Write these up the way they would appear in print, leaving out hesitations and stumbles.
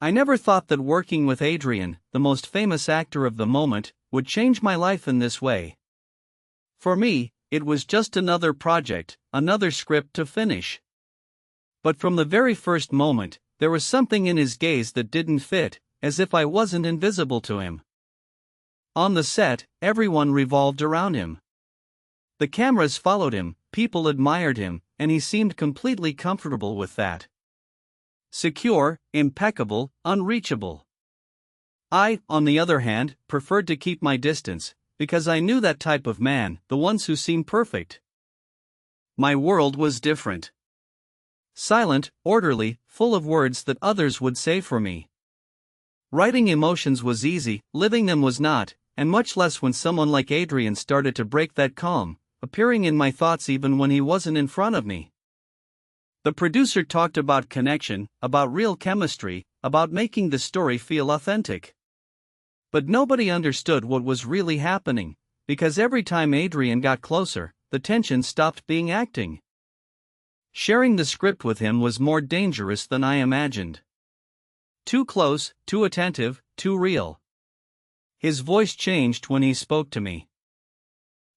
I never thought that working with Adrian, the most famous actor of the moment, would change my life in this way. For me, it was just another project, another script to finish. But from the very first moment, there was something in his gaze that didn't fit, as if I wasn't invisible to him. On the set, everyone revolved around him. The cameras followed him, people admired him, and he seemed completely comfortable with that. Secure, impeccable, unreachable. I, on the other hand, preferred to keep my distance, because I knew that type of man, the ones who seem perfect. My world was different. Silent, orderly, full of words that others would say for me. Writing emotions was easy, living them was not, and much less when someone like Adrian started to break that calm, appearing in my thoughts even when he wasn't in front of me. The producer talked about connection, about real chemistry, about making the story feel authentic. But nobody understood what was really happening, because every time Adrian got closer, the tension stopped being acting. Sharing the script with him was more dangerous than I imagined. Too close, too attentive, too real. His voice changed when he spoke to me.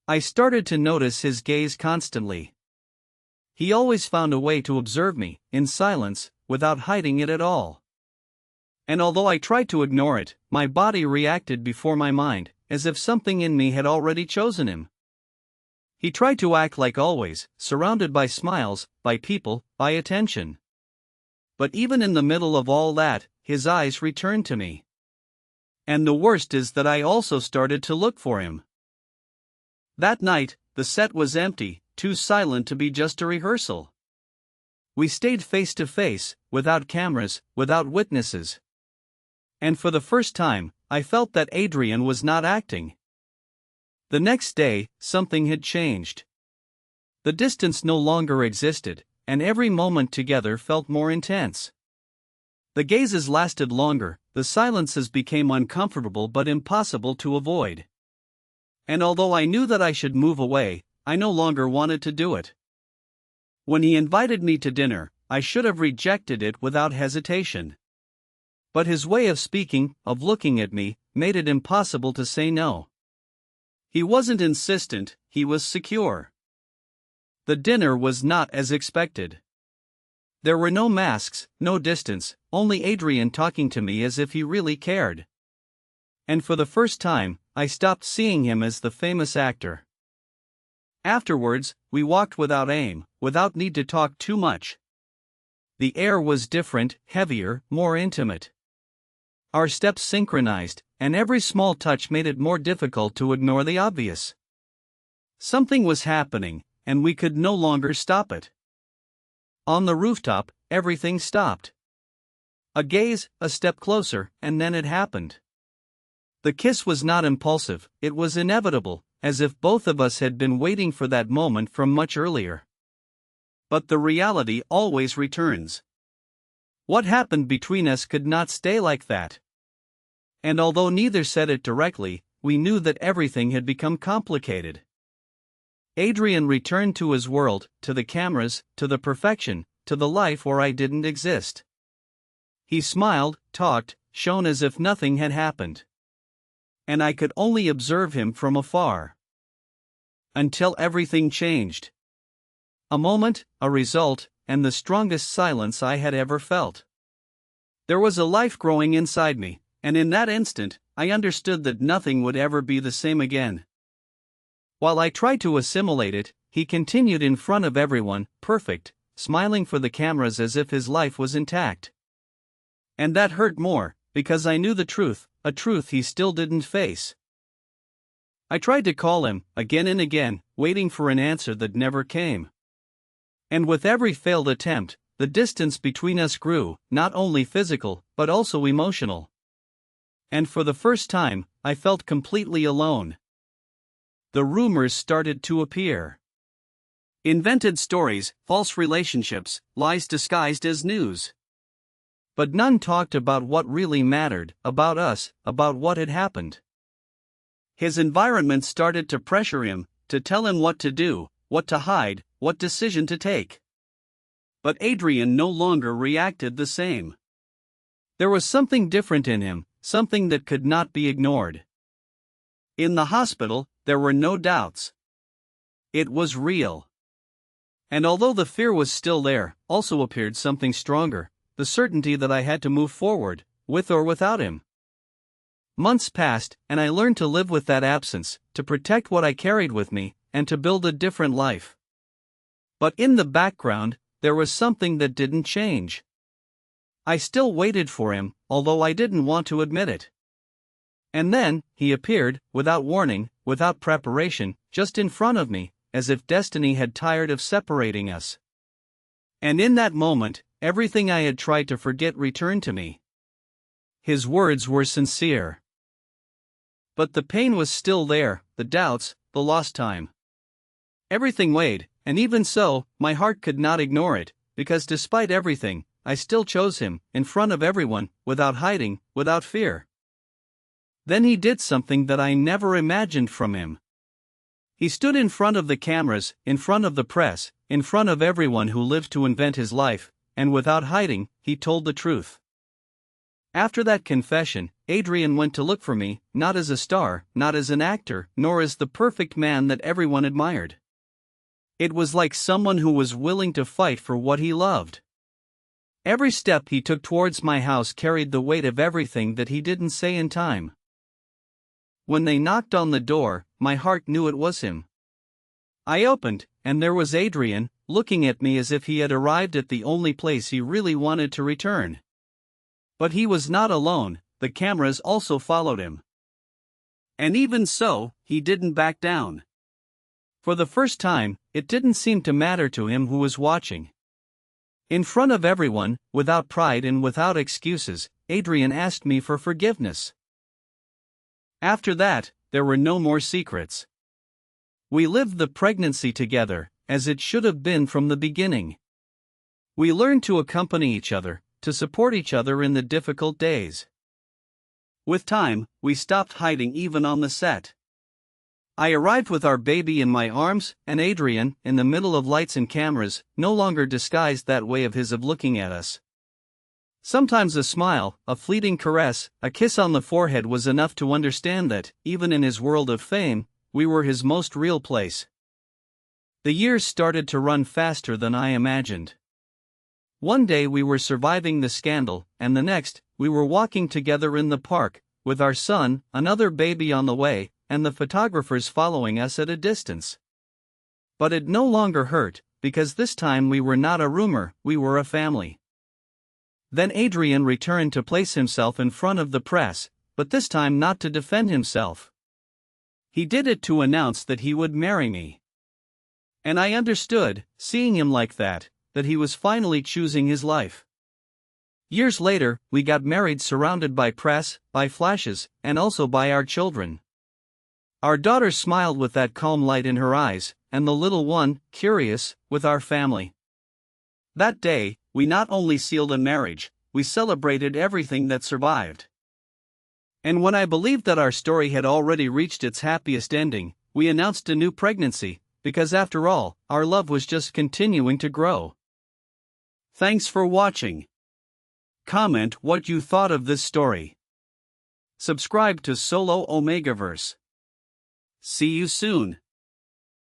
I started to notice his gaze constantly. He always found a way to observe me, in silence, without hiding it at all. And although I tried to ignore it, my body reacted before my mind, as if something in me had already chosen him. He tried to act like always, surrounded by smiles, by people, by attention. But even in the middle of all that, his eyes returned to me. And the worst is that I also started to look for him. That night, the set was empty, too silent to be just a rehearsal. We stayed face to face, without cameras, without witnesses. And for the first time, I felt that Adrian was not acting. The next day, something had changed. The distance no longer existed, and every moment together felt more intense. The gazes lasted longer, the silences became uncomfortable but impossible to avoid. And although I knew that I should move away, I no longer wanted to do it. When he invited me to dinner, I should have rejected it without hesitation. But his way of speaking, of looking at me, made it impossible to say no. He wasn't insistent, he was secure. The dinner was not as expected. There were no masks, no distance, only Adrian talking to me as if he really cared. And for the first time, I stopped seeing him as the famous actor. Afterwards, we walked without aim, without need to talk too much. The air was different, heavier, more intimate. Our steps synchronized, and every small touch made it more difficult to ignore the obvious. Something was happening, and we could no longer stop it. On the rooftop, everything stopped. A gaze, a step closer, and then it happened. The kiss was not impulsive, it was inevitable, as if both of us had been waiting for that moment from much earlier. But the reality always returns. What happened between us could not stay like that. And although neither said it directly, we knew that everything had become complicated. Adrian returned to his world, to the cameras, to the perfection, to the life where I didn't exist. He smiled, talked, shone as if nothing had happened. And I could only observe him from afar. Until everything changed. A moment, a result, and the strongest silence I had ever felt. There was a life growing inside me, and in that instant, I understood that nothing would ever be the same again. While I tried to assimilate it, he continued in front of everyone, perfect, smiling for the cameras as if his life was intact. And that hurt more, because I knew the truth, a truth he still didn't face. I tried to call him, again and again, waiting for an answer that never came. And with every failed attempt, the distance between us grew, not only physical, but also emotional. And for the first time, I felt completely alone. The rumors started to appear. Invented stories, false relationships, lies disguised as news. But none talked about what really mattered, about us, about what had happened. His environment started to pressure him, to tell him what to do, what to hide, what decision to take. But Adrian no longer reacted the same. There was something different in him, something that could not be ignored. In the hospital, there were no doubts. It was real. And although the fear was still there, also appeared something stronger, the certainty that I had to move forward, with or without him. Months passed, and I learned to live with that absence, to protect what I carried with me, and to build a different life. But in the background, there was something that didn't change. I still waited for him, although I didn't want to admit it. And then, he appeared, without warning, without preparation, just in front of me, as if destiny had tired of separating us. And in that moment, everything I had tried to forget returned to me. His words were sincere. But the pain was still there, the doubts, the lost time. Everything weighed, and even so, my heart could not ignore it, because despite everything, I still chose him, in front of everyone, without hiding, without fear. Then he did something that I never imagined from him. He stood in front of the cameras, in front of the press, in front of everyone who lived to invent his life, and without hiding, he told the truth. After that confession, Adrian went to look for me, not as a star, not as an actor, nor as the perfect man that everyone admired. It was like someone who was willing to fight for what he loved. Every step he took towards my house carried the weight of everything that he didn't say in time. When they knocked on the door, my heart knew it was him. I opened, and there was Adrian, looking at me as if he had arrived at the only place he really wanted to return. But he was not alone, the cameras also followed him. And even so, he didn't back down. For the first time, it didn't seem to matter to him who was watching. In front of everyone, without pride and without excuses, Adrian asked me for forgiveness. After that, there were no more secrets. We lived the pregnancy together, as it should have been from the beginning. We learned to accompany each other, to support each other in the difficult days. With time, we stopped hiding even on the set. I arrived with our baby in my arms, and Adrian, in the middle of lights and cameras, no longer disguised that way of his of looking at us. Sometimes a smile, a fleeting caress, a kiss on the forehead was enough to understand that, even in his world of fame, we were his most real place. The years started to run faster than I imagined. One day we were surviving the scandal, and the next, we were walking together in the park, with our son, another baby on the way, and the photographers following us at a distance. But it no longer hurt, because this time we were not a rumor, we were a family. Then Adrian returned to place himself in front of the press, but this time not to defend himself. He did it to announce that he would marry me. And I understood, seeing him like that he was finally choosing his life. Years later, we got married surrounded by press, by flashes, and also by our children. Our daughter smiled with that calm light in her eyes, and the little one, curious, with our family. That day, we not only sealed a marriage, we celebrated everything that survived. And when I believed that our story had already reached its happiest ending, we announced a new pregnancy, because after all, our love was just continuing to grow. Thanks for watching. Comment what you thought of this story. Subscribe to Solo Omegaverse. See you soon.